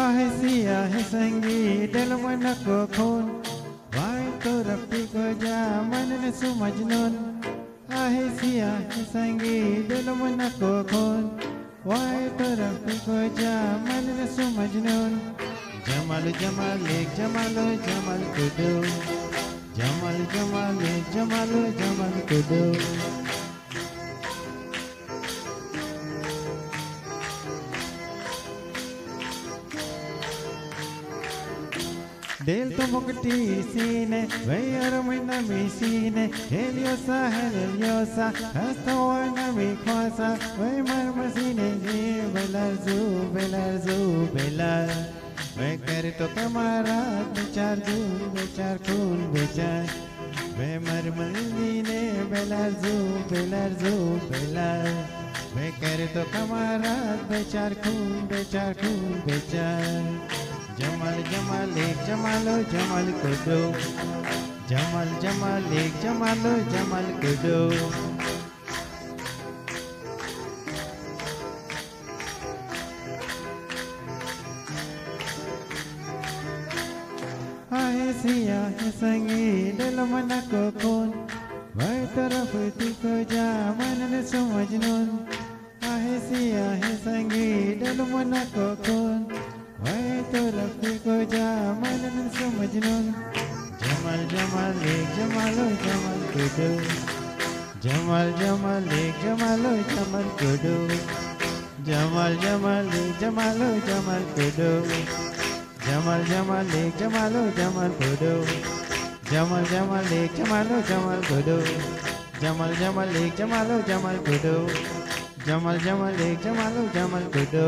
आहे सिया है संगी दिल मन को खून वाई तो रफी को जा मन ने सुमजनून आहे सिया है संगी दिल मन को खून वाई तो रफी को जा मन ने सुमजनून Jamal Jamal Jamal Jamal कुदो Jamal Jamal Jamal Jamal कुदो Del to mokti sine, veyar mina mi sine, heliosa heliosa, hasta wana mi khosa, vey mar sine ji belar zu belar, vey kar to kamara bichar kun bichar, vey mar sine belar zu belar, vey kar to kamara bichar kun bichar. Jamal Jamal एक जमालो जमाल कुदो जमाल जमाल एक जमालो जमाल कुदो आहे सिया है संगी दिल मन को खून वह तरफ को जा मन ने समझनून आहे सिया है संगी दिल मन को खून वह तो रफी को जा मन ने समझनून जमाल जमाल एक जमालो जमाल कुदो जमाल जमाल एक जमालो जमाल कुदो जमाल जमाल एक जमालो जमाल कुदो जमाल जमाल एक जमालो जमाल कुदो जमाल जमाल एक जमालो जमाल कुदो जमाल जमाल एक जमालो जमाल कुदो जमाल जमाल एक जमालो जमाल कुदो